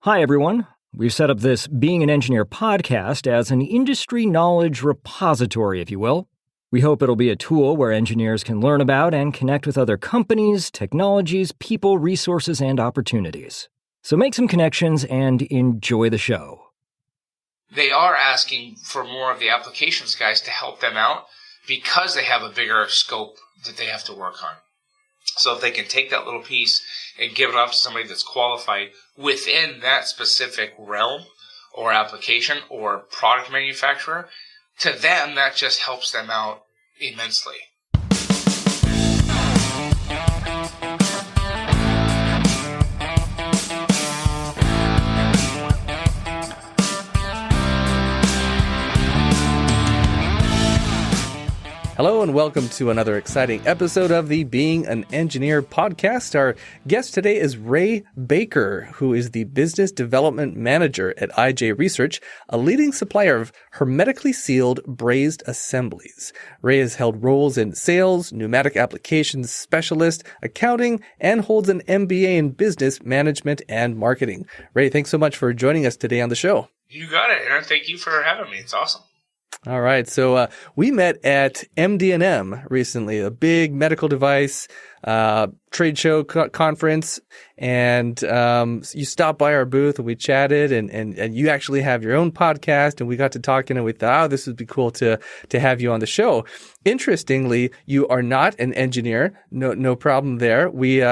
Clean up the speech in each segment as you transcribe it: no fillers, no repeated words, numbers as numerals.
Hi, everyone. We've set up this Being an Engineer podcast as an industry knowledge repository, if you will. We hope it'll be a tool where engineers can learn about and connect with other companies, technologies, people, resources, and opportunities. So make some connections and enjoy the show. They are asking for more of the applications guys to help them out because they have a bigger scope that they have to work on. So if they can take that little piece and give it off to somebody that's qualified within that specific realm or application or product manufacturer, to them that just helps them out immensely. Hello and welcome to another exciting episode of the Being an Engineer podcast. Our guest today is Ray Baker, who is the Business Development Manager at IJ Research, a leading supplier of hermetically sealed brazed assemblies. Ray has held roles in sales, pneumatic applications specialist, accounting, and holds an MBA in business management and marketing. Ray, thanks so much for joining us today on the show. You got it, Aaron. Thank you for having me. It's awesome. All right. So we met at MD&M recently, a big medical device trade show conference, and you stopped by our booth and we chatted, and you actually have your own podcast, and we got to talking, and we thought, oh, this would be cool to have you on the show. Interestingly, you are not an engineer. No problem there. We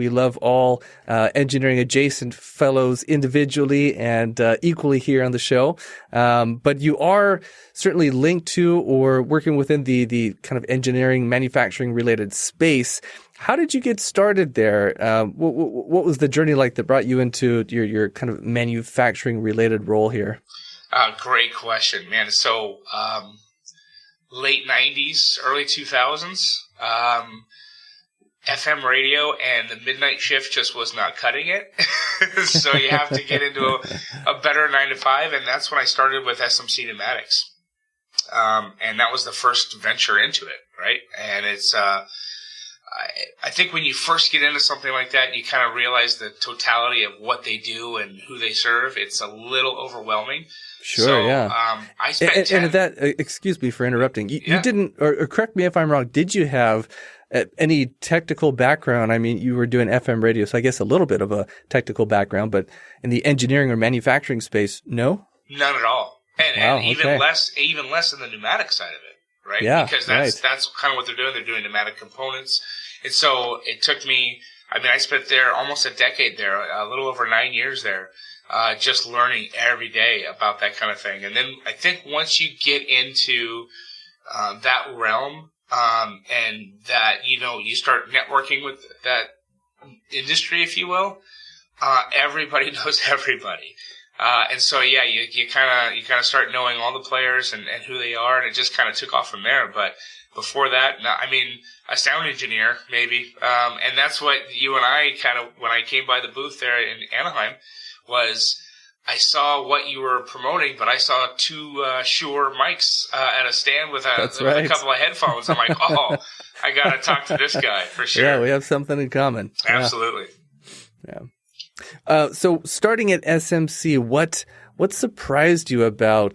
love all engineering adjacent fellows individually and equally here on the show. But you are certainly linked to or working within the kind of engineering, manufacturing related space. How did you get started there? What was the journey like that brought you into your kind of manufacturing related role here? Great question, man. So late 90s, early 2000s, FM radio and the midnight shift just was not cutting it. So you have to get into a better 9 to 5, and that's when I started with SMC pneumatics. And that was the first venture into it, right? And it's I think when you first get into something like that, you kind of realize the totality of what they do and who they serve. It's a little overwhelming. Sure, so, yeah. I spent and that, excuse me for interrupting. You didn't, or correct me if I'm wrong, did you have any technical background? I mean, you were doing FM radio, so I guess a little bit of a technical background, but in the engineering or manufacturing space, no? None at all. And even less in the pneumatic side of it, right? Yeah, because that's kind of what they're doing. They're doing pneumatic components. And so it took me, I spent there almost a decade there, a little over 9 years there, just learning every day about that kind of thing. And then I think once you get into that realm, and that, you start networking with that industry, if you will, everybody knows everybody. And so, yeah, you kind of start knowing all the players and who they are, and it just kind of took off from there. But before that, a sound engineer, maybe. And that's what you and I when I came by the booth there in Anaheim, was I saw what you were promoting, but I saw two Shure mics at a stand with a couple of headphones. I'm like, oh, I got to talk to this guy for sure. Yeah, we have something in common. Absolutely. Yeah. So starting at SMC, what surprised you about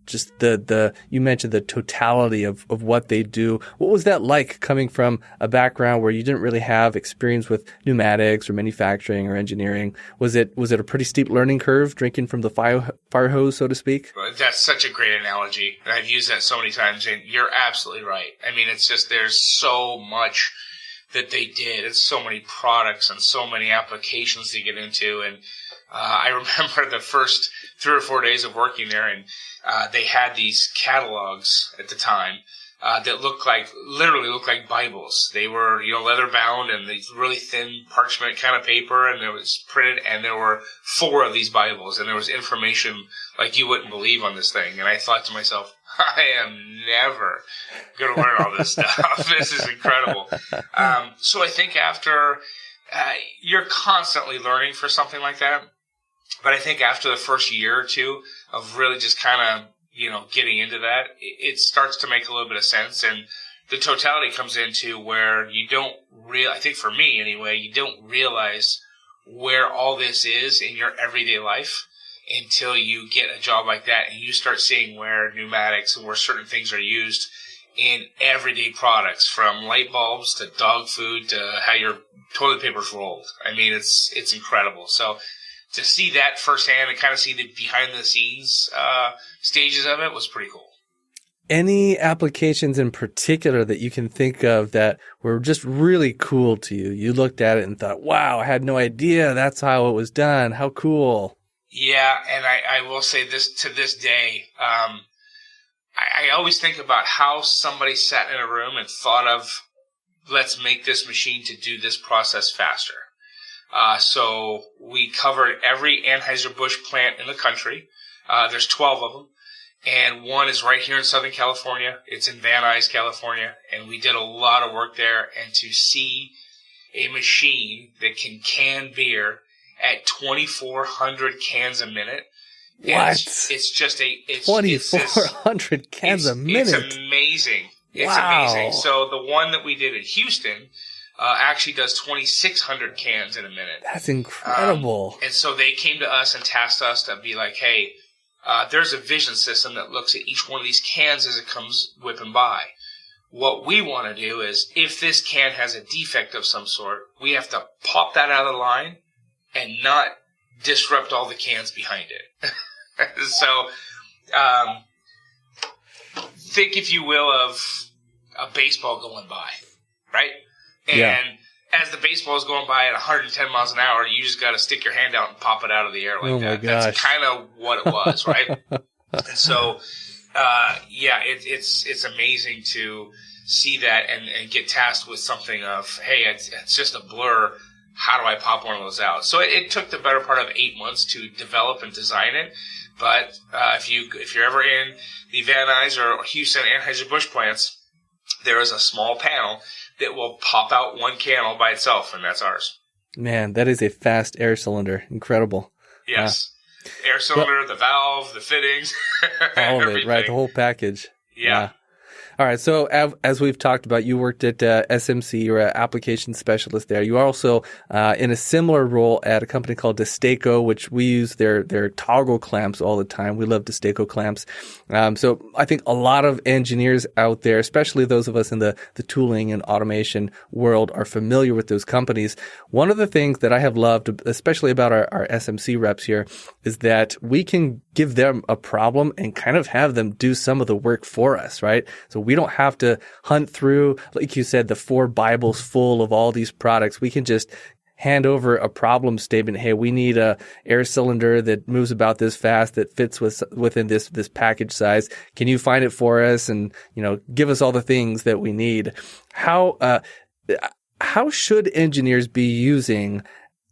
just you mentioned the totality of what they do. What was that like coming from a background where you didn't really have experience with pneumatics or manufacturing or engineering? Was it a pretty steep learning curve, drinking from the fire hose, so to speak? That's such a great analogy. I've used that so many times, and you're absolutely right. It's just there's so much that they did. It's so many products and so many applications to get into. And I remember the first 3 or 4 days of working there, and they had these catalogs at the time that literally looked like Bibles. They were, leather bound and these really thin parchment kind of paper, and it was printed, and there were 4 of these Bibles, and there was information like you wouldn't believe on this thing. And I thought to myself, I am never going to learn all this stuff. This is incredible. So I think after you're constantly learning for something like that, but I think after the first year or two of really just kind of, getting into that, it starts to make a little bit of sense. And the totality comes into where you don't I think for me anyway, you don't realize where all this is in your everyday life until you get a job like that and you start seeing where pneumatics and where certain things are used in everyday products, from light bulbs to dog food to how your toilet paper's rolled. I mean, it's incredible. So to see that firsthand and kind of see the behind the scenes stages of it was pretty cool. Any applications in particular that you can think of that were just really cool to you? You looked at it and thought, wow, I had no idea that's how it was done. How cool. Yeah, and I will say this to this day. I always think about how somebody sat in a room and thought of, let's make this machine to do this process faster. So we covered every Anheuser-Busch plant in the country. There's 12 of them. And one is right here in Southern California. It's in Van Nuys, California. And we did a lot of work there. And to see a machine that can beer at 2,400 cans a minute. What? It's just 2,400 cans a minute. It's amazing. It's wow. amazing. So the one that we did in Houston actually does 2,600 cans in a minute. That's incredible. And so they came to us and tasked us to be like, hey, there's a vision system that looks at each one of these cans as it comes whipping by. What we want to do is, if this can has a defect of some sort, we have to pop that out of the line and not disrupt all the cans behind it. So, think, if you will, of a baseball going by, right? And as the baseball is going by at 110 miles an hour, you just got to stick your hand out and pop it out of the air like that. That's kind of what it was, right? And so, it's amazing to see that and get tasked with something of, hey, it's just a blur. How do I pop one of those out? So it took the better part of 8 months to develop and design it. But if you're ever in the Van Nuys or Houston Anheuser-Busch plants, there is a small panel that will pop out one can all by itself, and that's ours. Man, that is a fast air cylinder. Incredible. Yes. Air cylinder, the valve, the fittings. All of it, right? The whole package. Yeah. All right. So as we've talked about, you worked at SMC. You're an application specialist there. You are also in a similar role at a company called Destaco, which we use their toggle clamps all the time. We love Destaco clamps. So I think a lot of engineers out there, especially those of us in the tooling and automation world, are familiar with those companies. One of the things that I have loved, especially about our SMC reps here, is that we can give them a problem and kind of have them do some of the work for us, right? So we don't have to hunt through, like you said, the 4 Bibles full of all these products. We can just hand over a problem statement. Hey, we need a air cylinder that moves about this fast, that fits within this package size. Can you find it for us? And, give us all the things that we need. How should engineers be using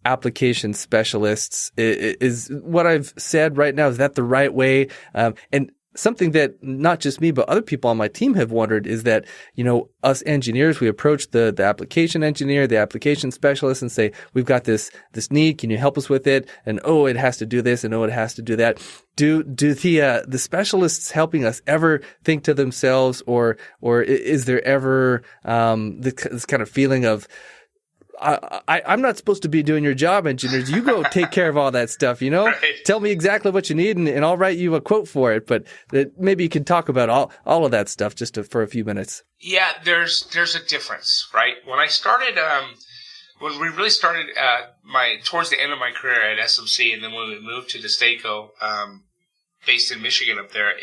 application specialists? Is what I've said right now, is that the right way? And something that not just me, but other people on my team have wondered is that, us engineers, we approach the application engineer, the application specialist, and say, we've got this need. Can you help us with it? And, oh, it has to do this, and oh, it has to do that. Do the specialists helping us ever think to themselves, or is there ever this kind of feeling of, I'm not supposed to be doing your job, engineers. You go take care of all that stuff, Right. Tell me exactly what you need, and I'll write you a quote for it. But maybe you can talk about all of that stuff just for a few minutes. Yeah, there's a difference, right? When I started, when we really started towards the end of my career at SMC, and then when we moved to Destaco, based in Michigan up there,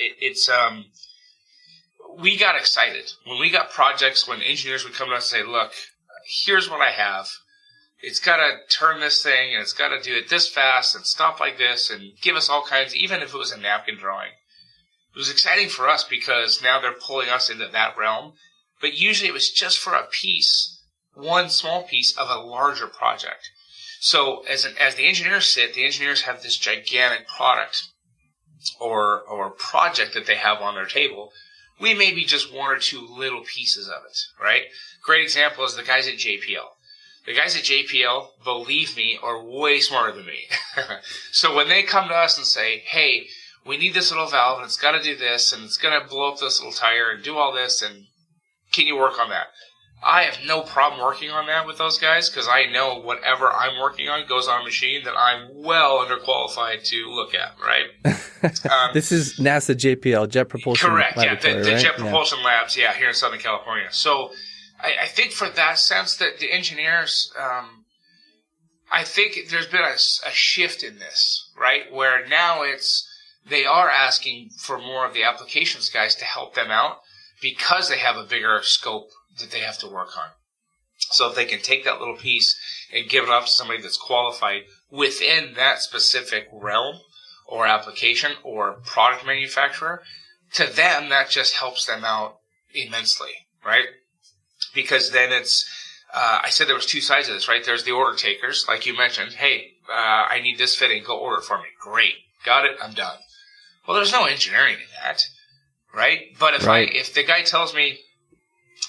we got excited. When we got projects, when engineers would come to us and say, look, here's what I have. It's got to turn this thing, and it's got to do it this fast and stop like this and give us all kinds, even if it was a napkin drawing. It was exciting for us because now they're pulling us into that realm. But usually it was just for a piece, one small piece of a larger project. So as the engineers sit, the engineers have this gigantic product or project that they have on their table. We may be just one or two little pieces of it, right? Great example is the guys at JPL. The guys at JPL, believe me, are way smarter than me. So when they come to us and say, hey, we need this little valve, and it's got to do this, and it's going to blow up this little tire and do all this, and can you work on that? I have no problem working on that with those guys because I know whatever I'm working on goes on a machine that I'm well underqualified to look at, right? This is NASA JPL, Jet Propulsion Correct, Laboratory, yeah, the right? Jet Propulsion Labs, here in Southern California. So I think for that sense that the engineers, I think there's been a shift in this, right? Where now they are asking for more of the applications guys to help them out because they have a bigger scope that they have to work on. So if they can take that little piece and give it up to somebody that's qualified within that specific realm or application or product manufacturer, to them that just helps them out immensely, right? Because then I said there was two sides of this, right? There's the order takers, like you mentioned. Hey, I need this fitting. Go order it for me. Great. Got it. I'm done. Well, there's no engineering in that, right? But if the guy tells me,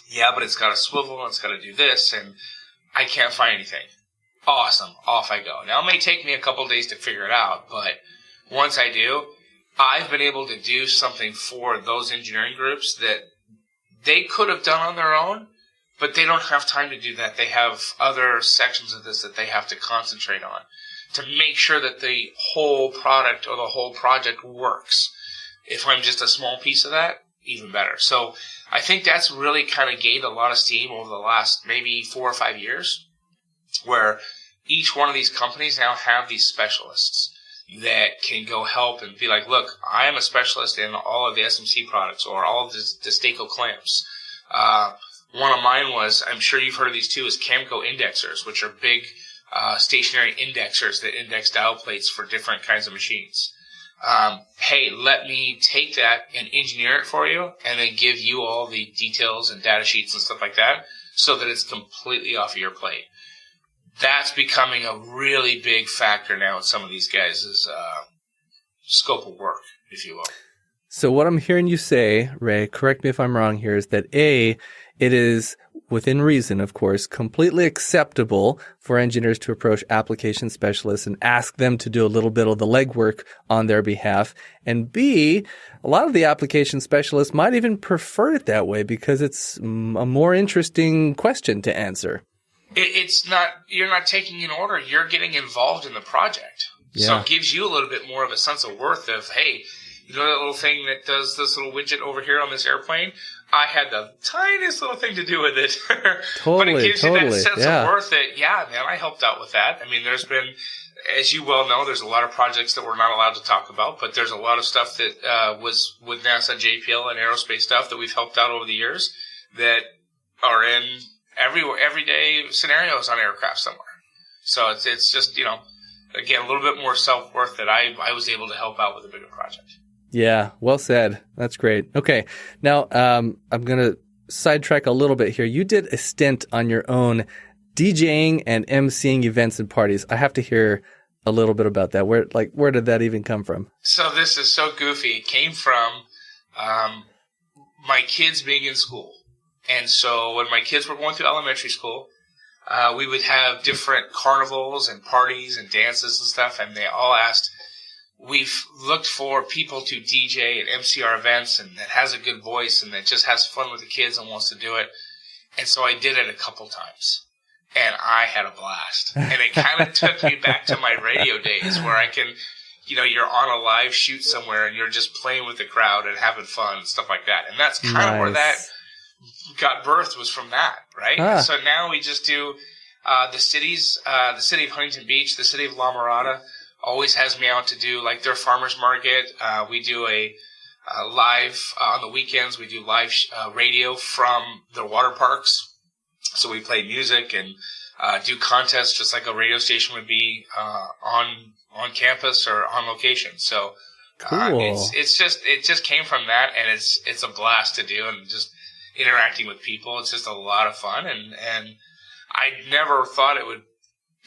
yeah, but it's got a swivel and it's got to do this, and I can't find anything. Awesome. Off I go. Now, it may take me a couple of days to figure it out, but once I do, I've been able to do something for those engineering groups that they could have done on their own, but they don't have time to do that. They have other sections of this that they have to concentrate on to make sure that the whole product or the whole project works. If I'm just a small piece of that, even better. So I think that's really kind of gained a lot of steam over the last maybe 4 or 5 years, where each one of these companies now have these specialists that can go help and be like, look, I am a specialist in all of the SMC products or all of the Destaco clamps. One of mine was, I'm sure you've heard of these too, is Camco indexers, which are big stationary indexers that index dial plates for different kinds of machines. Hey, let me take that and engineer it for you and then give you all the details and data sheets and stuff like that so that it's completely off of your plate. That's becoming a really big factor now in some of these guys' scope of work, if you will. So what I'm hearing you say, Ray, correct me if I'm wrong here, is that A, it is within reason, of course, completely acceptable for engineers to approach application specialists and ask them to do a little bit of the legwork on their behalf. And B, a lot of the application specialists might even prefer it that way because it's a more interesting question to answer. It's not, you're not taking an order, you're getting involved in the project. Yeah. So it gives you a little bit more of a sense of worth of, hey, you know that little thing that does this little widget over here on this airplane? I had the tiniest little thing to do with it. Totally, but it gives you that sense of worth that, yeah, man, I helped out with that. I mean, there's been, as you well know, there's a lot of projects that we're not allowed to talk about, but there's a lot of stuff that was with NASA JPL and aerospace stuff that we've helped out over the years that are in everyday scenarios on aircraft somewhere. So it's just, you know, again, a little bit more self-worth that I was able to help out with a bigger project. Yeah, well said. That's great. Okay, now I'm going to sidetrack a little bit here. You did a stint on your own DJing and emceeing events and parties. I have to hear a little bit about that. Where did that even come from? So this is so goofy. It came from my kids being in school. And so when my kids were going through elementary school, we would have different carnivals and parties and dances and stuff, and they all asked, we've looked for people to DJ and MC our events and that has a good voice and that just has fun with the kids and wants to do it. And so I did it a couple times. And I had a blast. And it kind of took me back to my radio days where I can, you know, you're on a live shoot somewhere and you're just playing with the crowd and having fun and stuff like that. And that's kind of where that got birthed, was from that, right? So now we just do the city of Huntington Beach, the city of La Mirada always has me out to do like their farmers market. We do a live on the weekends. We do live radio from their water parks. So we play music and do contests just like a radio station would be on campus or on location. So it just came from that, and it's a blast to do, and just interacting with people. It's just a lot of fun, and I never thought it would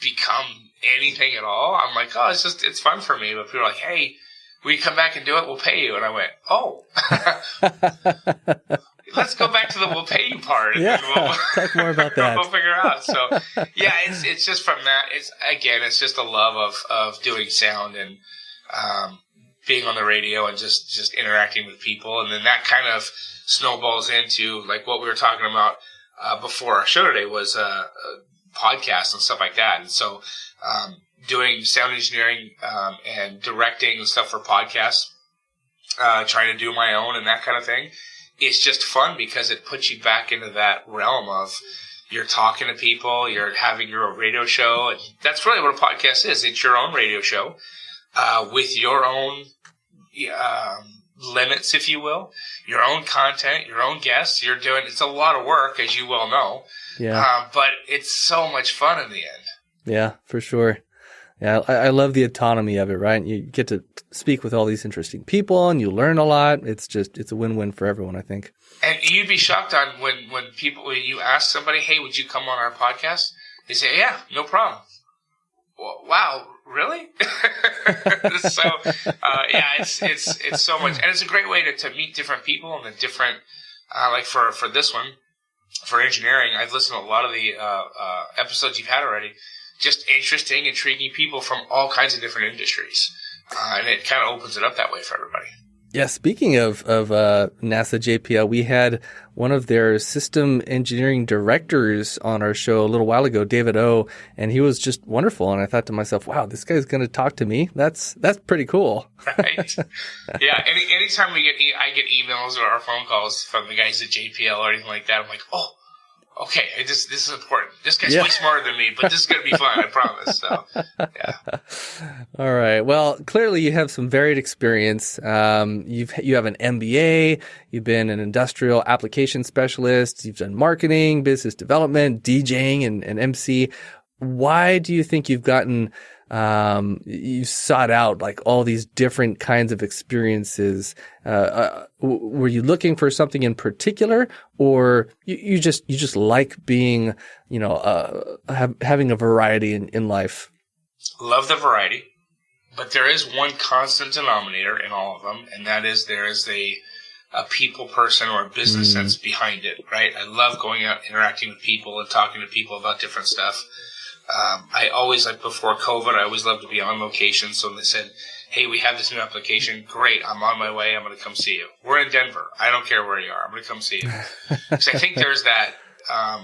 become anything at all. I'm like, oh, it's fun for me. But people are like, hey, will you come back and do it? We'll pay you. And I went, oh, let's go back to the we'll pay you part. Yeah, talk more about that. We'll figure it out. So yeah, it's just from that. It's just a love of doing sound and being on the radio and just interacting with people. And then that kind of snowballs into like what we were talking about before our show today was podcasts and stuff like that. And so doing sound engineering and directing and stuff for podcasts, trying to do my own and that kind of thing, it's just fun because it puts you back into that realm of you're talking to people, you're having your own radio show. And that's really what a podcast is. It's your own radio show with your own limits, if you will, your own content, your own guests. It's a lot of work, as you well know. Yeah. But it's so much fun in the end. Yeah, for sure. Yeah, I love the autonomy of it, right? You get to speak with all these interesting people and you learn a lot. It's a win-win for everyone, I think. And you'd be shocked on when you ask somebody, hey, would you come on our podcast? They say, yeah, no problem. Well, wow, really? So, it's so much. And it's a great way to meet different people and the different, like for this one, for engineering, I've listened to a lot of the episodes you've had already. Just interesting, intriguing people from all kinds of different industries. And it kind of opens it up that way for everybody. Yeah, speaking of NASA JPL, we had one of their system engineering directors on our show a little while ago, David O, and he was just wonderful. And I thought to myself, wow, this guy's going to talk to me. That's pretty cool. Right. Yeah. Anytime I get emails or phone calls from the guys at JPL or anything like that, I'm like, oh, okay, this is important. This guy's way smarter than me, but this is going to be fun, I promise. So, yeah. All right. Well, clearly you have some varied experience. You have an MBA. You've been an industrial application specialist. You've done marketing, business development, DJing, and MC. Why do you think you've gotten you sought out like all these different kinds of experiences? Were you looking for something in particular, or you just like being, having a variety in life? Love the variety, but there is one constant denominator in all of them, and that is there is a people person or a business sense behind it, right? I love going out, interacting with people and talking to people about different stuff. I always, like before COVID, I always loved to be on location. So when they said, hey, we have this new application, great, I'm on my way, I'm going to come see you. We're in Denver. I don't care where you are. I'm going to come see you. Because I think there's that, I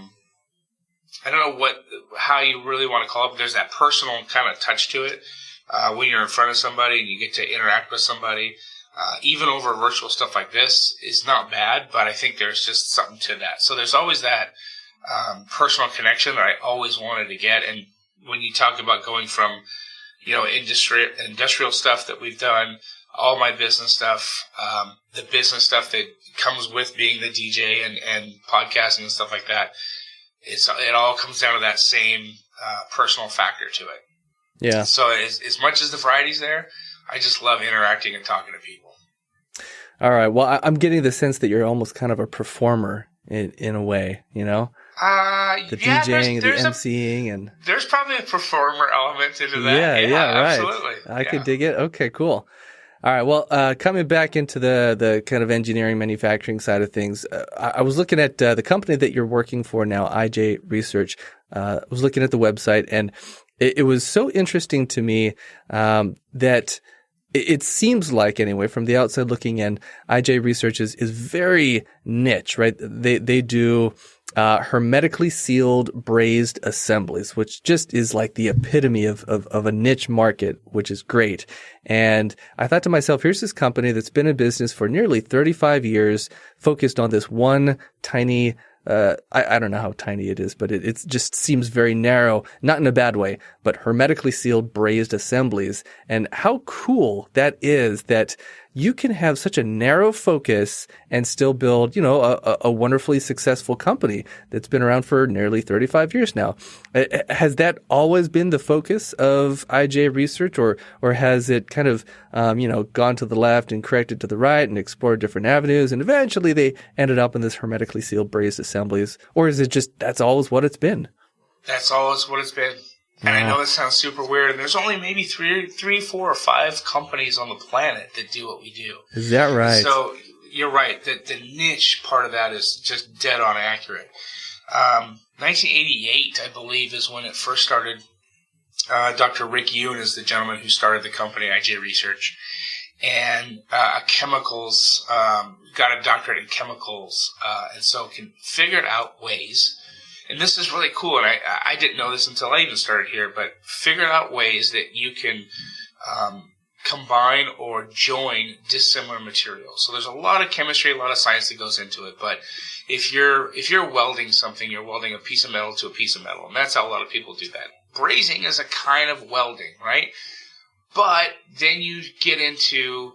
don't know how you really want to call it, but there's that personal kind of touch to it. When you're in front of somebody and you get to interact with somebody, even over virtual stuff like this is not bad, but I think there's just something to that. So there's always that personal connection that I always wanted to get. And when you talk about going from, industrial stuff that we've done, all my business stuff, the business stuff that comes with being the DJ and podcasting and stuff like that, it all comes down to that same personal factor to it. Yeah. So as much as the variety's there, I just love interacting and talking to people. All right. Well, I'm getting the sense that you're almost kind of a performer in a way, The DJing, the MCing, and there's probably a performer element into that. Yeah, right. Absolutely. I could dig it. Okay, cool. All right. Well, coming back into the kind of engineering manufacturing side of things, I was looking at the company that you're working for now, IJ Research. I was looking at the website, and it was so interesting to me that it seems like, anyway, from the outside looking in, IJ Research is very niche, right? They do hermetically sealed brazed assemblies, which just is like the epitome of a niche market, which is great. And I thought to myself, here's this company that's been in business for nearly 35 years, focused on this one tiny I don't know how tiny it is, but it just seems very narrow, not in a bad way, but hermetically sealed brazed assemblies. And how cool that is that you can have such a narrow focus and still build, a wonderfully successful company that's been around for nearly 35 years now. Has that always been the focus of IJ Research, or has it kind of, gone to the left and corrected to the right and explored different avenues, and eventually they ended up in this hermetically sealed brazed assemblies? Or is it just that's always what it's been? That's always what it's been. And I know that sounds super weird, and there's only maybe 3, 4, or 5 companies on the planet that do what we do. Is that right? So you're right. The niche part of that is just dead on accurate. 1988, I believe, is when it first started. Dr. Rick Yoon is the gentleman who started the company, IJ Research. and chemicals, got a doctorate in chemicals, and so can figure out ways. And this is really cool, and I didn't know this until I even started here, but figured out ways that you can combine or join dissimilar materials. So there's a lot of chemistry, a lot of science that goes into it, but if you're welding something, you're welding a piece of metal to a piece of metal, and that's how a lot of people do that. Brazing is a kind of welding, right? But then you get into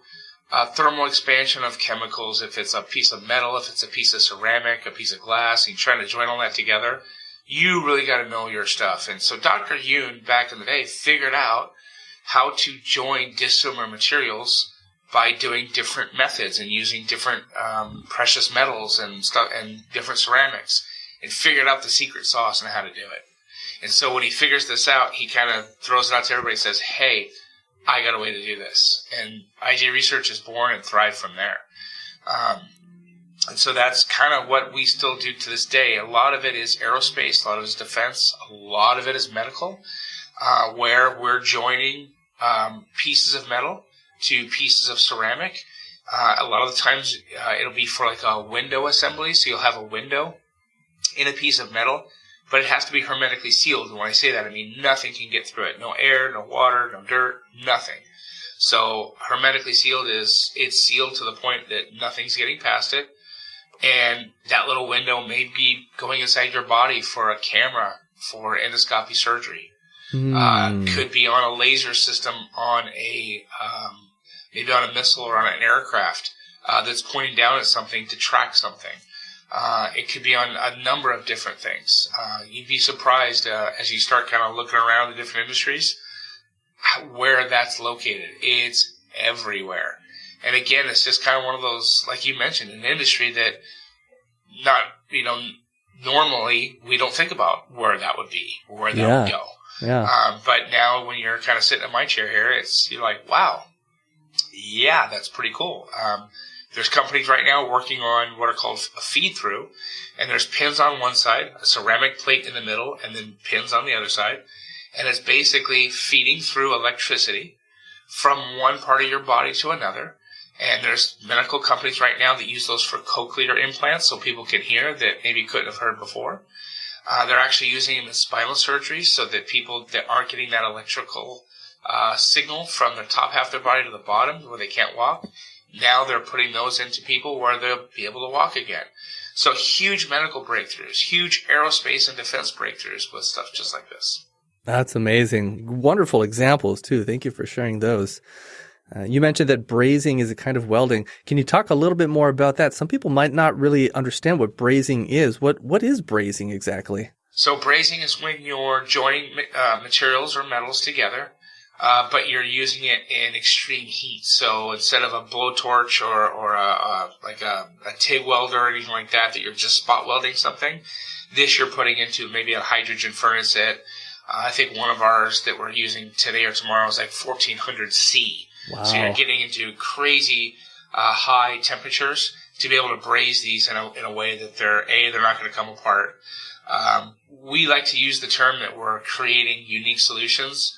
thermal expansion of chemicals. If it's a piece of metal, if it's a piece of ceramic, a piece of glass, and you're trying to join all that together, you really got to know your stuff. And so Dr. Yoon, back in the day, figured out how to join dissimilar materials by doing different methods and using different precious metals and stuff and different ceramics, and figured out the secret sauce and how to do it. And so when he figures this out, he kind of throws it out to everybody and says, hey, I got a way to do this. And IJ Research is born and thrived from there. And so that's kind of what we still do to this day. A lot of it is aerospace, a lot of it is defense, a lot of it is medical, where we're joining pieces of metal to pieces of ceramic. A lot of the times it'll be for like a window assembly, so you'll have a window in a piece of metal, but it has to be hermetically sealed. And when I say that, I mean nothing can get through it. No air, no water, no dirt, nothing. So hermetically sealed is it's sealed to the point that nothing's getting past it. And that little window may be going inside your body for a camera for endoscopy surgery. Could be on a laser system on a maybe on a missile or on an aircraft that's pointing down at something to track something. It could be on a number of different things. You'd be surprised as you start kind of looking around the different industries where that's located. It's everywhere. And again, it's just kind of one of those, like you mentioned, an industry that not, normally we don't think about where that would be or where that would go. Yeah. But now when you're kind of sitting in my chair here, you're like, wow, yeah, that's pretty cool. There's companies right now working on what are called a feed-through, and there's pins on one side, a ceramic plate in the middle, and then pins on the other side. And it's basically feeding through electricity from one part of your body to another. And there's medical companies right now that use those for cochlear implants so people can hear that maybe couldn't have heard before. They're actually using them in spinal surgery so that people that aren't getting that electrical signal from the top half of their body to the bottom where they can't walk, now they're putting those into people where they'll be able to walk again. So huge medical breakthroughs, huge aerospace and defense breakthroughs with stuff just like this. That's amazing. Wonderful examples, too. Thank you for sharing those. You mentioned that brazing is a kind of welding. Can you talk a little bit more about that? Some people might not really understand what brazing is. What is brazing exactly? So brazing is when you're joining materials or metals together, but you're using it in extreme heat. So instead of a blowtorch or a TIG welder or anything like that you're just spot welding something, this you're putting into maybe a hydrogen furnace at, I think one of ours that we're using today or tomorrow is like 1400 C. Wow. So you're getting into crazy high temperatures to be able to braze these in a way that they're not going to come apart. We like to use the term that we're creating unique solutions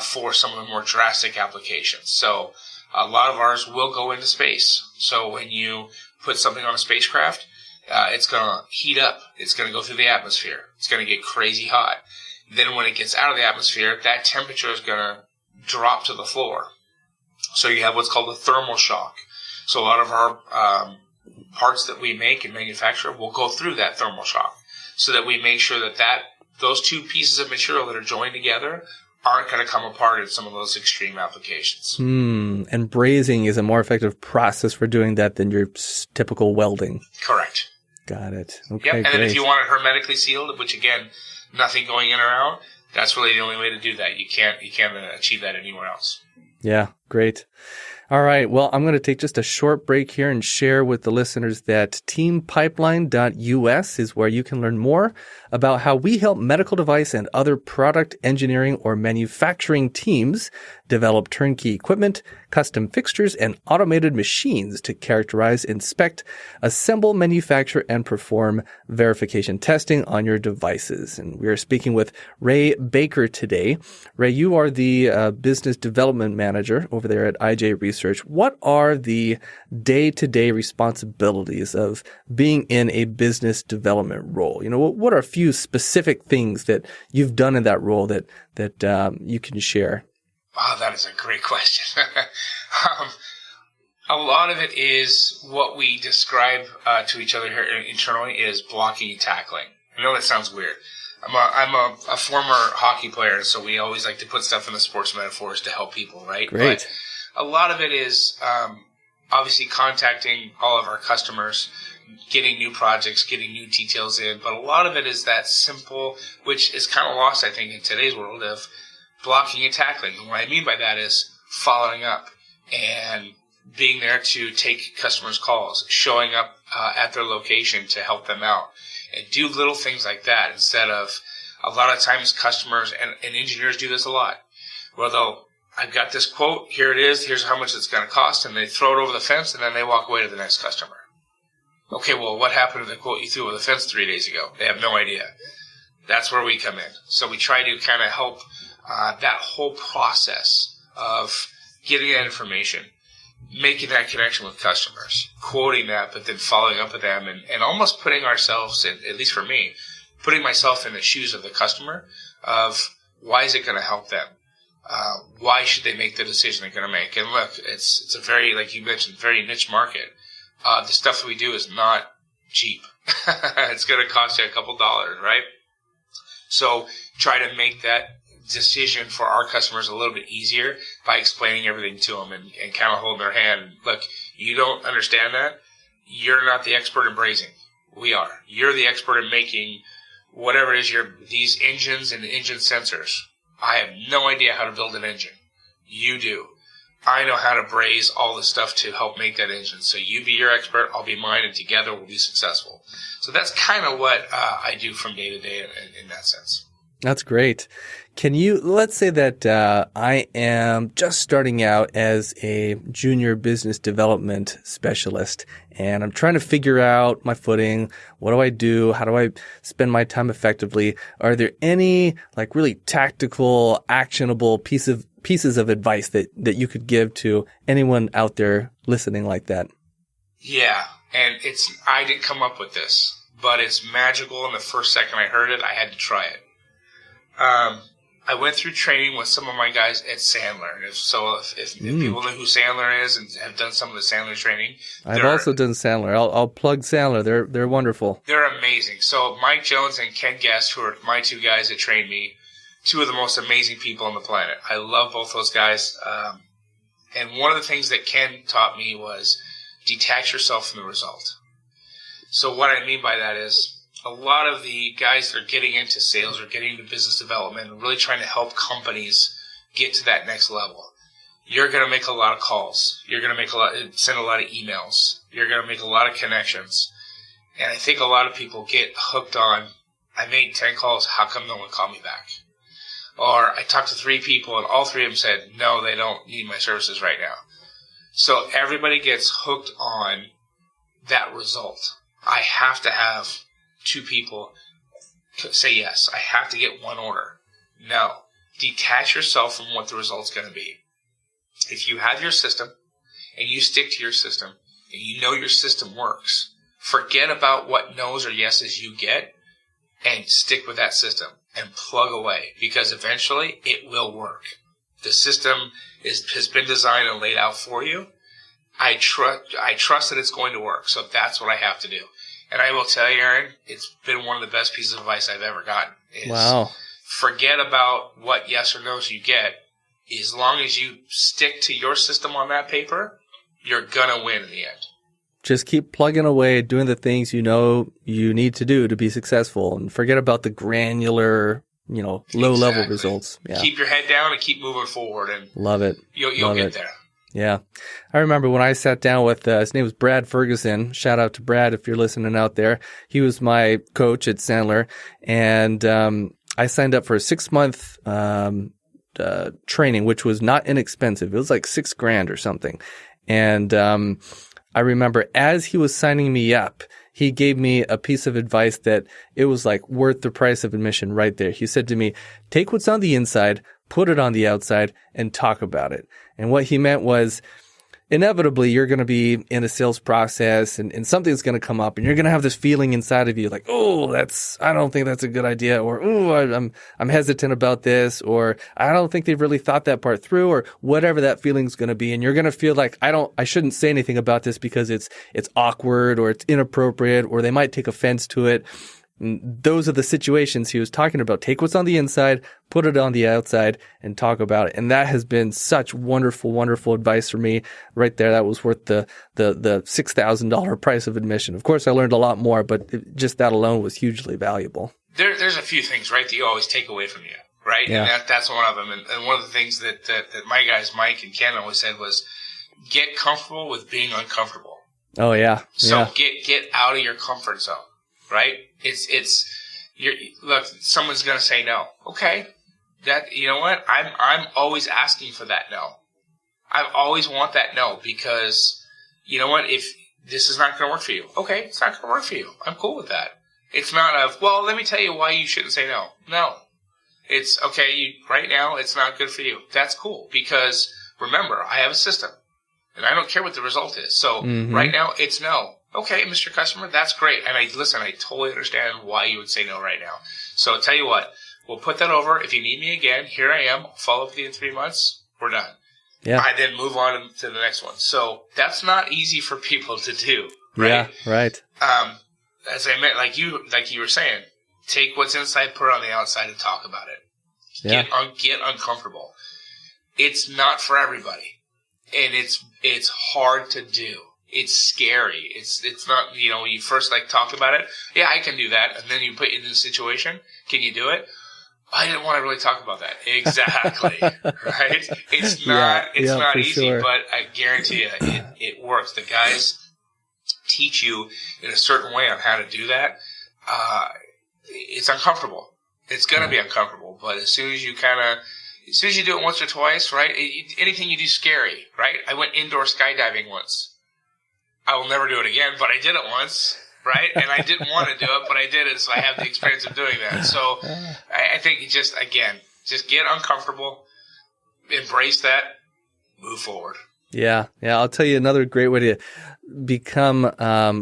for some of the more drastic applications. So a lot of ours will go into space. So when you put something on a spacecraft, it's going to heat up. It's going to go through the atmosphere. It's going to get crazy hot. Then when it gets out of the atmosphere, that temperature is going to drop to the floor. So you have what's called a thermal shock. So a lot of our parts that we make and manufacture will go through that thermal shock so that we make sure that those two pieces of material that are joined together aren't going to come apart in some of those extreme applications. And brazing is a more effective process for doing that than your typical welding. Correct. Got it. Okay, yep. And great. then if you want it hermetically sealed, which again, nothing going in or out, that's really the only way to do that. You can't achieve that anywhere else. Yeah, great. All right. Well, I'm going to take just a short break here and share with the listeners that teampipeline.us is where you can learn more about how we help medical device and other product engineering or manufacturing teams develop turnkey equipment, custom fixtures, and automated machines to characterize, inspect, assemble, manufacture, and perform verification testing on your devices. And we are speaking with Ray Baker today. Ray, you are the business development manager over there at IJ Research. research, what are the day-to-day responsibilities of being in a business development role? What are a few specific things that you've done in that role that you can share? Wow, that is a great question. A lot of it is what we describe to each other here internally is blocking and tackling. I know that sounds weird. I'm a former hockey player, so we always like to put stuff in the sports metaphors to help people, right? Great. But a lot of it is obviously contacting all of our customers, getting new projects, getting new details in. But a lot of it is that simple, which is kind of lost, I think, in today's world, of blocking and tackling. And what I mean by that is following up and being there to take customers' calls, showing up at their location to help them out, and do little things like that instead of a lot of times customers and engineers do this a lot. Well, I've got this quote, here it is, here's how much it's going to cost, and they throw it over the fence and then they walk away to the next customer. Okay, well, what happened to the quote you threw over the fence 3 days ago? They have no idea. That's where we come in. So we try to kind of help that whole process of getting that information, making that connection with customers, quoting that, but then following up with them and almost putting ourselves, in, at least for me, putting myself in the shoes of the customer of why is it going to help them? Why should they make the decision they're going to make? And look, it's a very, like you mentioned, very niche market. The stuff that we do is not cheap. It's going to cost you a couple dollars, right? So try to make that decision for our customers a little bit easier by explaining everything to them and kind of holding their hand. Look, you don't understand that. You're not the expert in brazing. We are. You're the expert in making whatever it is these engines and engine sensors. I have no idea how to build an engine. You do. I know how to braze all the stuff to help make that engine. So you be your expert, I'll be mine, and together we'll be successful. So that's kind of what I do from day to day in that sense. That's great. Let's say that I am just starting out as a junior business development specialist, and I'm trying to figure out my footing. What do I do? How do I spend my time effectively? Are there any really tactical, actionable pieces of advice that you could give to anyone out there listening like that? Yeah, and I didn't come up with this, but it's magical. And the first second I heard it, I had to try it. I went through training with some of my guys at Sandler. And if people know who Sandler is and have done some of the Sandler training, I've also done Sandler. I'll plug Sandler. They're wonderful. They're amazing. So Mike Jones and Ken Guest, who are my two guys that trained me, two of the most amazing people on the planet. I love both those guys. And one of the things that Ken taught me was detach yourself from the result. So what I mean by that is, a lot of the guys that are getting into sales or getting into business development and really trying to help companies get to that next level. You're going to make a lot of calls. You're going to send a lot of emails. You're going to make a lot of connections. And I think a lot of people get hooked on, I made 10 calls, how come no one called me back? Or I talked to 3 people and all 3 of them said, no, they don't need my services right now. So everybody gets hooked on that result. I have to have 2 people say yes. I have to get 1 order. No. Detach yourself from what the result's going to be. If you have your system and you stick to your system and you know your system works, forget about what no's or yeses you get and stick with that system and plug away, because eventually it will work. The system has been designed and laid out for you. I trust that it's going to work. So that's what I have to do. And I will tell you, Aaron, it's been one of the best pieces of advice I've ever gotten. Wow. Forget about what yes or no's you get. As long as you stick to your system on that paper, you're going to win in the end. Just keep plugging away, doing the things you know you need to do to be successful, and forget about the granular, low-level results. Yeah. Keep your head down and keep moving forward. And love it. You'll get there. Yeah. I remember when I sat down with, his name was Brad Ferguson. Shout out to Brad if you're listening out there. He was my coach at Sandler. And I signed up for a 6-month training, which was not inexpensive. It was like $6,000 or something. And I remember as he was signing me up, he gave me a piece of advice that it was like worth the price of admission right there. He said to me, take what's on the inside, put it on the outside, and talk about it. And what he meant was, inevitably you're going to be in a sales process and something's going to come up and you're going to have this feeling inside of you like, oh, I don't think that's a good idea, or, oh, I'm hesitant about this, or I don't think they've really thought that part through, or whatever that feeling's going to be. And you're going to feel like I shouldn't say anything about this because it's awkward or it's inappropriate or they might take offense to it. And those are the situations he was talking about. Take what's on the inside, put it on the outside, and talk about it. And that has been such wonderful, wonderful advice for me right there. That was worth the $6,000 price of admission. Of course, I learned a lot more, but just that alone was hugely valuable. There's a few things, right, that you always take away from you, right? Yeah. And that's one of them. And one of the things that my guys, Mike and Ken, always said was, get comfortable with being uncomfortable. Oh, yeah. So get out of your comfort zone. Right? Look, someone's going to say no. Okay. You know what? I'm always asking for that no. I always want that no because, you know what? If this is not going to work for you, okay, it's not going to work for you. I'm cool with that. It's not well, let me tell you why you shouldn't say no. No. It's, okay, right now it's not good for you. That's cool because, remember, I have a system and I don't care what the result is. So right now it's no. Okay, Mr. Customer, that's great. And I totally understand why you would say no right now. So I'll tell you what, we'll put that over. If you need me again, here I am. I'll follow up with you in 3 months. We're done. Yeah. I then move on to the next one. So that's not easy for people to do, right? Yeah, right. As I meant, like you were saying, take what's inside, put it on the outside, and talk about it. Yeah. Get uncomfortable. It's not for everybody, and it's hard to do. It's scary. It's not, when you first talk about it, yeah, I can do that. And then you put you in the situation. Can you do it? I didn't want to really talk about that. Exactly. Right? It's not easy, sure. But I guarantee you it works. The guys teach you in a certain way on how to do that. It's uncomfortable. It's going to be uncomfortable. But as soon as you do it once or twice, right? Anything you do is scary, right? I went indoor skydiving once. I will never do it again, but I did it once, right? And I didn't want to do it, but I did it, so I have the experience of doing that. So I think just get uncomfortable, embrace that, move forward. Yeah. I'll tell you another great way to become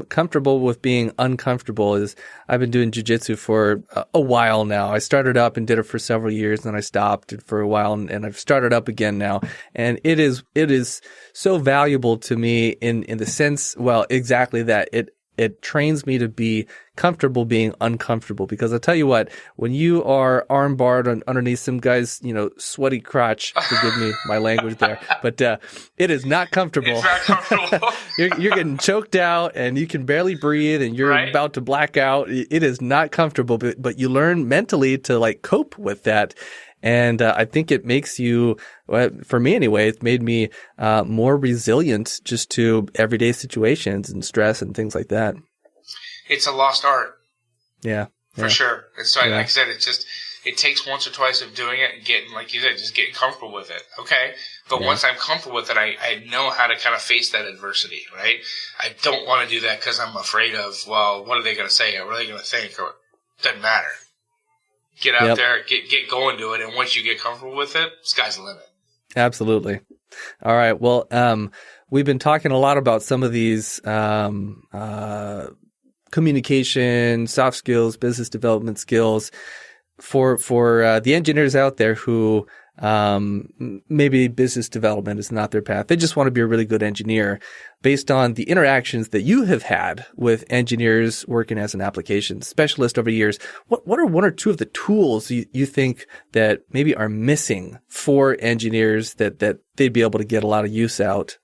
comfortable with being uncomfortable is I've been doing jiu-jitsu for a while now. I started up and did it for several years, and I stopped for a while, and I've started up again now. And it is so valuable to me in the sense, well, exactly that. It trains me to be comfortable being uncomfortable, because I'll tell you what, when you are arm barred underneath some guy's, sweaty crotch, forgive me my language there, but it is not comfortable. It's not comfortable. You're getting choked out and you can barely breathe and you're about to black out. It is not comfortable, but you learn mentally to cope with that. And I think it makes you, for me anyway, it's made me more resilient just to everyday situations and stress and things like that. It's a lost art. Yeah. For sure. And so, like I said, it takes once or twice of doing it and getting, like you said, just getting comfortable with it. Okay? But once I'm comfortable with it, I know how to kind of face that adversity, right? I don't want to do that because I'm afraid of, well, what are they going to say? Or what are they going to think? Or it doesn't matter. Get out there, get going to it, and once you get comfortable with it, sky's the limit. Absolutely. All right. Well, we've been talking a lot about some of these communication, soft skills, business development skills for the engineers out there who maybe business development is not their path. They just want to be a really good engineer. Based on the interactions that you have had with engineers working as an application specialist over the years, what are one or two of the tools you think that maybe are missing for engineers that they'd be able to get a lot of use out,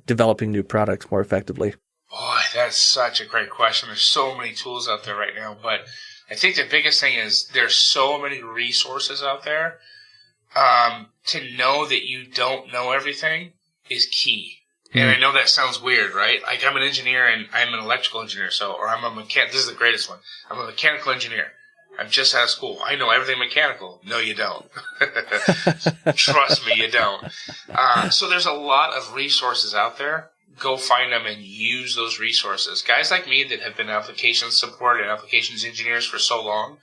developing new products more effectively? Boy, that's such a great question. There's so many tools out there right now, but I think the biggest thing is there's so many resources out there. To know that you don't know everything is key. And I know that sounds weird, right? Like, I'm an engineer and I'm an electrical engineer, or I'm a mechanic. This is the greatest one. I'm a mechanical engineer. I'm just out of school. I know everything mechanical. No, you don't. Trust me, you don't. So there's a lot of resources out there. Go find them and use those resources. Guys like me that have been application support and applications engineers for so long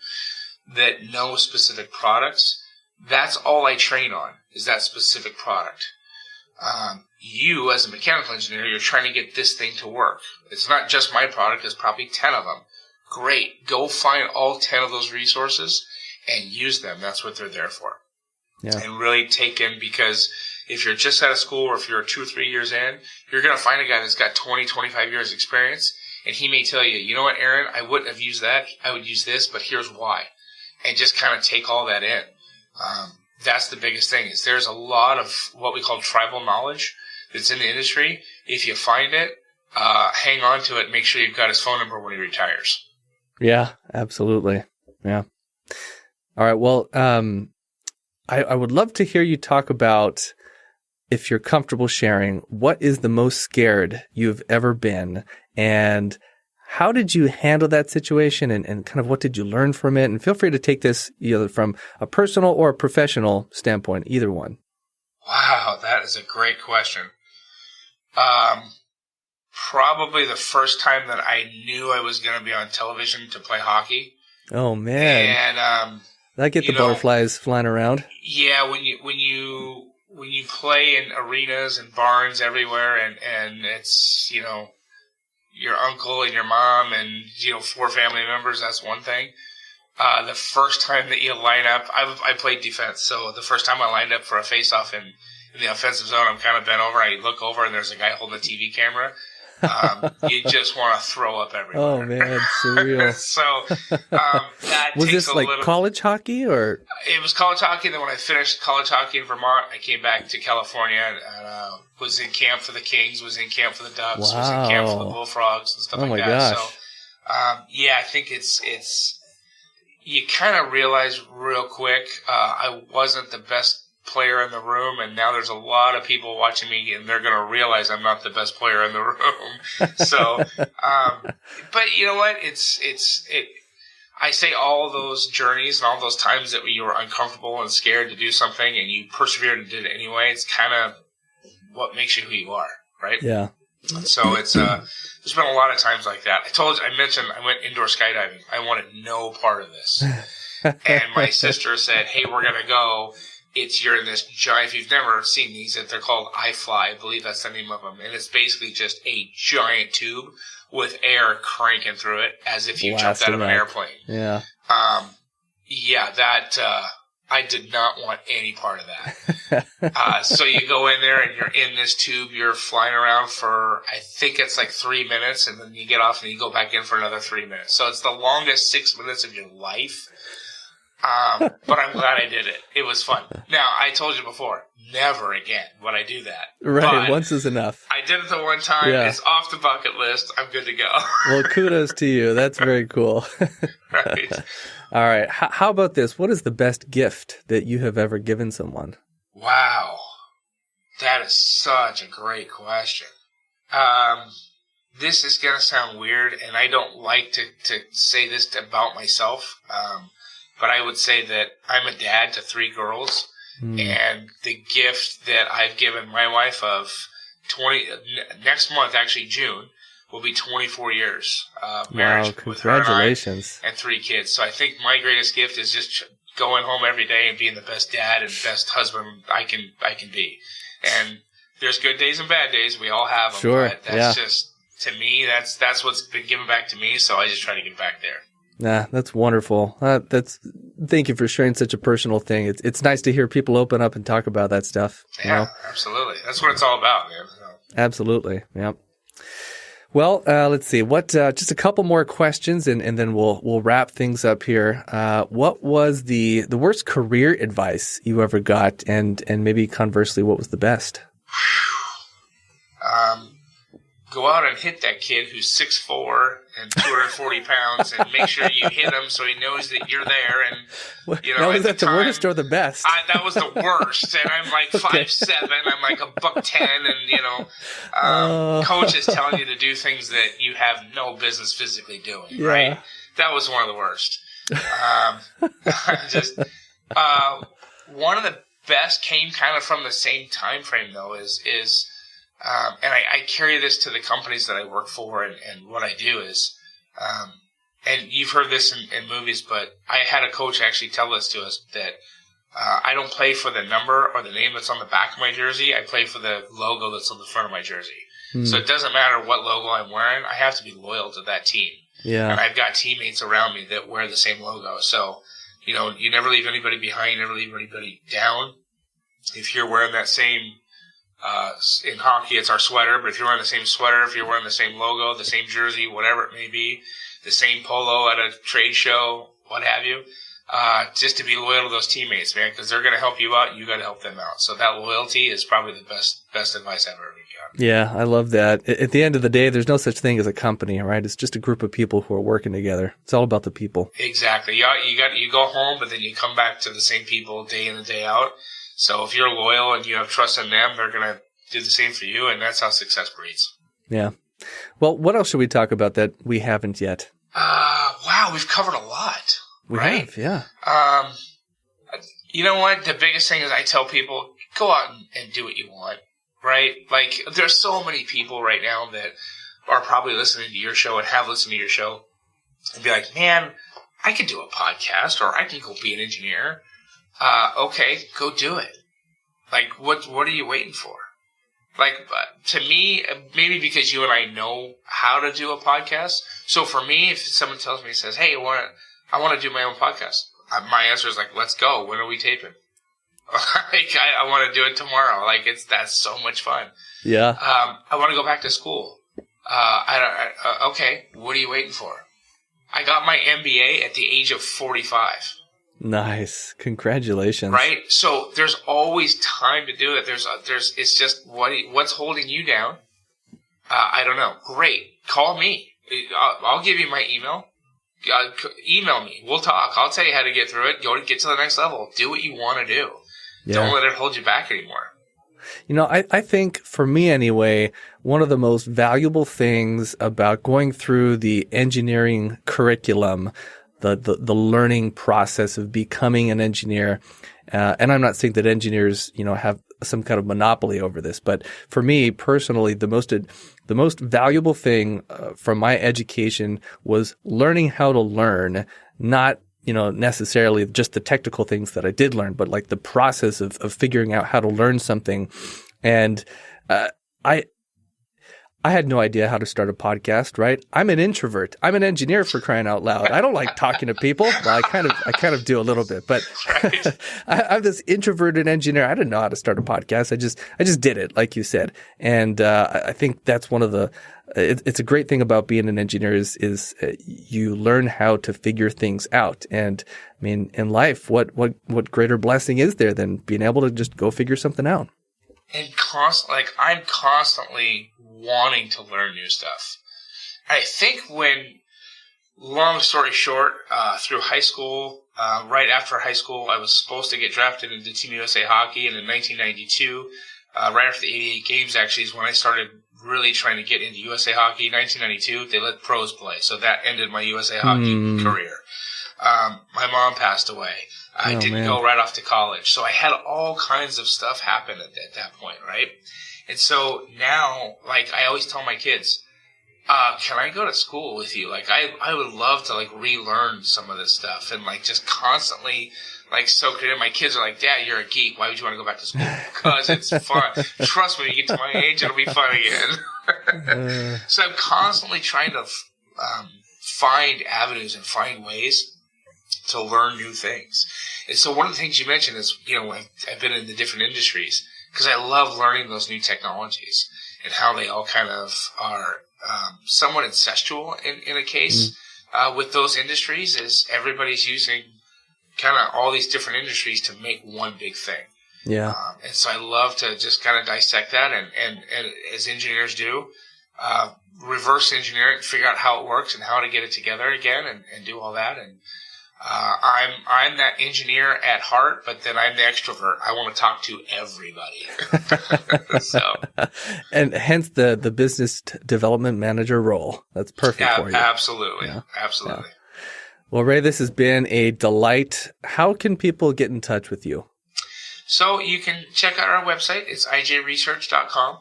that know specific products, that's all I train on, is that specific product. You, as a mechanical engineer, you're trying to get this thing to work. It's not just my product. There's probably 10 of them. Great. Go find all 10 of those resources and use them. That's what they're there for. Yeah. And really take in, because if you're just out of school or if you're 2 or 3 years in, you're going to find a guy that's got 20, 25 years experience, and he may tell you, you know what, Aaron, I wouldn't have used that. I would use this, but here's why. And just kind of take all that in. That's the biggest thing, is there's a lot of what we call tribal knowledge that's in the industry. If you find it, hang on to it. Make sure you've got his phone number when he retires. Yeah, absolutely. Yeah. All right. Well, I would love to hear you talk about, if you're comfortable sharing, what is the most scared you've ever been, and how did you handle that situation, and kind of what did you learn from it? And feel free to take this either from a personal or a professional standpoint, either one. Wow, that is a great question. Probably the first time that I knew I was going to be on television to play hockey. Oh, man. And I get the butterflies flying around. Yeah, when you play in arenas and barns everywhere, and it's, your uncle and your mom and 4 family members, that's one thing. The first time that you line up, I played defense, so the first time I lined up for a face-off in the offensive zone, I'm kind of bent over. I look over and there's a guy holding a TV camera. You just want to throw up everywhere. Oh man, surreal. So that was takes this like college hockey, or? It was college hockey. Then when I finished college hockey in Vermont, I came back to California and was in camp for the Kings, was in camp for the Ducks, was in camp for the Bullfrogs and stuff like that. Gosh. So I think it's you kind of realize real quick I wasn't the best player in the room, and now there's a lot of people watching me, and they're going to realize I'm not the best player in the room. So, but you know what? I say all those journeys and all those times that you were uncomfortable and scared to do something, and you persevered and did it anyway. It's kind of what makes you who you are, right? Yeah. So it's there's been a lot of times like that. I mentioned I went indoor skydiving. I wanted no part of this, and my sister said, "Hey, we're going to go." You're in this giant, if you've never seen these, they're called iFly, I believe that's the name of them. And it's basically just a giant tube with air cranking through it as if you jumped out of an airplane. Yeah. I did not want any part of that. So you go in there and you're in this tube, you're flying around for, I think it's like 3 minutes, and then you get off and you go back in for another 3 minutes. So it's the longest 6 minutes of your life. But I'm glad I did it. It was fun. Now, I told you before, never again would I do that. Right, but once is enough. I did it the one time. Yeah. It's off the bucket list. I'm good to go. Well, kudos to you. That's very cool. Right. All right. How about this? What is the best gift that you have ever given someone? Wow. That is such a great question. This is going to sound weird, and I don't like to say this about myself. But I would say that I'm a dad to 3 girls, and the gift that I've given my wife of next month, actually June, will be 24 years of marriage. Wow, congratulations. With her and 3 kids. So I think my greatest gift is just going home every day and being the best dad and best husband I can be. And there's good days and bad days. We all have them. Sure. But that's just, to me, that's what's been given back to me. So I just try to give back there. Nah, that's wonderful. Thank you for sharing such a personal thing. It's nice to hear people open up and talk about that stuff. Yeah, absolutely. That's what it's all about, man. Absolutely. Yeah. Well, let's see. What? Just a couple more questions, and then we'll wrap things up here. What was the worst career advice you ever got, and maybe conversely, what was the best? Go out and hit that kid who's 6'4" and 240 pounds, and make sure you hit him so he knows that you're there. And now, was that the worst or the best? That was the worst. And I'm like 5'7", I'm like $110, and coach is telling you to do things that you have no business physically doing. Yeah. Right? That was one of the worst. One of the best came kind of from the same time frame though. And I carry this to the companies that I work for, and what I do is, and you've heard this in movies, but I had a coach actually tell this to us, that I don't play for the number or the name that's on the back of my jersey. I play for the logo that's on the front of my jersey. So it doesn't matter what logo I'm wearing. I have to be loyal to that team. Yeah. And I've got teammates around me that wear the same logo. So, you never leave anybody behind. You never leave anybody down. If you're wearing that same, in hockey, it's our sweater, but if you're wearing the same sweater, if you're wearing the same logo, the same jersey, whatever it may be, the same polo at a trade show, what have you, just to be loyal to those teammates, man, because they're going to help you out, you got to help them out. So that loyalty is probably the best advice I've ever got. Yeah, I love that. At the end of the day, there's no such thing as a company, right? It's just a group of people who are working together. It's all about the people. Exactly. You go home, but then you come back to the same people day in and day out. So if you're loyal and you have trust in them, they're going to do the same for you, and that's how success breeds. Yeah. Well, what else should we talk about that we haven't yet? Wow, we've covered a lot. We right? have, yeah. You know what? The biggest thing is I tell people, go out and do what you want, right? Like, there's so many people right now that are probably listening to your show and have listened to your show and be like, man, I could do a podcast or I can go be an engineer. Okay, go do it. Like, what are you waiting for? Like, to me, maybe because you and I know how to do a podcast. So for me, if someone tells me, says, hey, I want to do my own podcast, my answer is like, let's go. When are we taping? Like, I want to do it tomorrow. Like, that's so much fun. Yeah. I want to go back to school. Okay, what are you waiting for? I got my MBA at the age of 45. Nice. Congratulations. Right? So there's always time to do it. It's just what's holding you down. I don't know. Great. Call me. I'll give you my email. Email me. We'll talk. I'll tell you how to get through it. Get to the next level. Do what you want to do. Yeah. Don't let it hold you back anymore. I think for me anyway, one of the most valuable things about going through the engineering curriculum, the learning process of becoming an engineer, and I'm not saying that engineers, have some kind of monopoly over this, but for me personally, the most valuable thing from my education was learning how to learn, not necessarily just the technical things that I did learn, but like the process of figuring out how to learn something. And I had no idea how to start a podcast, right? I'm an introvert. I'm an engineer, for crying out loud. I don't like talking to people. Well, I kind of do a little bit, but right. I'm this introverted engineer. I didn't know how to start a podcast. I just did it, like you said. And I think that's one of the it's a great thing about being an engineer is you learn how to figure things out. And I mean, in life, what greater blessing is there than being able to just go figure something out? And I'm constantly wanting to learn new stuff. I think long story short, through high school, right after high school, I was supposed to get drafted into Team USA Hockey, and in 1992, right after the 88 games, actually, is when I started really trying to get into USA Hockey. 1992, they let pros play, so that ended my USA Hockey career. My mom passed away. I didn't go right off to college. So I had all kinds of stuff happen at that point, right? And so now, like, I always tell my kids, can I go to school with you? Like, I would love to, like, relearn some of this stuff and, like, just constantly, like, soak it in. My kids are like, Dad, you're a geek. Why would you want to go back to school? Because it's fun. Trust me, when you get to my age, it'll be fun again. So I'm constantly trying to find avenues and find ways to learn new things. And so one of the things you mentioned is, I've been in the different industries because I love learning those new technologies and how they all kind of are somewhat incestual in a case with those industries, is everybody's using kind of all these different industries to make one big thing. Yeah. And so I love to just kind of dissect that and as engineers do, reverse engineer it and figure out how it works and how to get it together again and do all that. And I'm that engineer at heart, but then I'm the extrovert. I want to talk to everybody. So, and hence the business development manager role. That's perfect for you. Absolutely. Yeah. Absolutely. Yeah. Well, Ray, this has been a delight. How can people get in touch with you? So you can check out our website. It's ijresearch.com.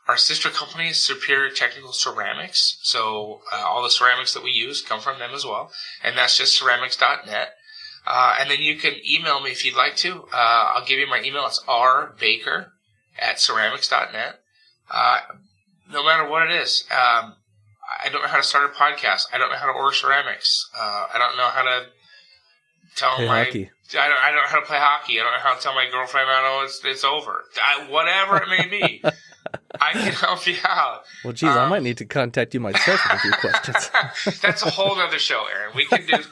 Our sister company is Superior Technical Ceramics, so all the ceramics that we use come from them as well, and that's just ceramics.net. And then you can email me if you'd like to. I'll give you my email. It's rbaker@ceramics.net. No matter what it is. I don't know how to start a podcast. I don't know how to order ceramics. I don't know how to tell hockey. I don't know how to play hockey. I don't know how to tell my girlfriend, it's over. Whatever it may be, I can help you out. Well, geez, I might need to contact you myself with a few questions. That's a whole other show, Aaron. We can do.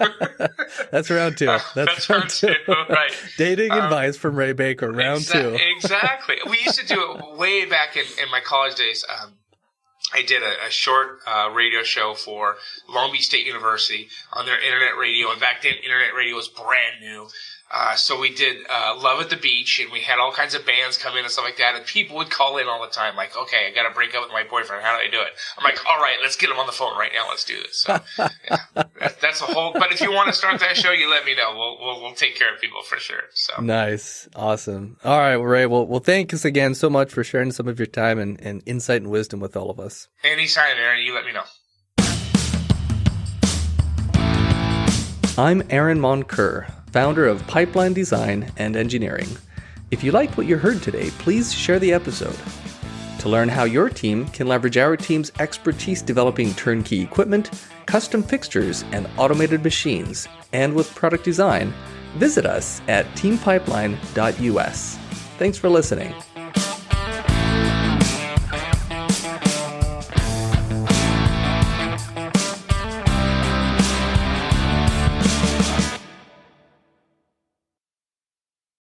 That's round two. That's round two, right? Dating advice from Ray Baker, round two. Exactly. We used to do it way back in my college days. I did a short radio show for Long Beach State University on their internet radio, and back then internet radio was brand new. So we did Love at the Beach, and we had all kinds of bands come in and stuff like that, and people would call in all the time, like, okay, I got to break up with my boyfriend. How do I do it? I'm like, all right, let's get him on the phone right now. Let's do this. So yeah, that's a whole. But if you want to start that show, you let me know. We'll take care of people for sure. So nice, awesome. All right, well, Ray. Well, thank us again so much for sharing some of your time and insight and wisdom with all of us. Anytime, Aaron. You let me know. I'm Aaron Moncur, founder of Pipeline Design and Engineering. If you liked what you heard today, please share the episode. To learn how your team can leverage our team's expertise developing turnkey equipment, custom fixtures, and automated machines, and with product design, visit us at teampipeline.us. Thanks for listening.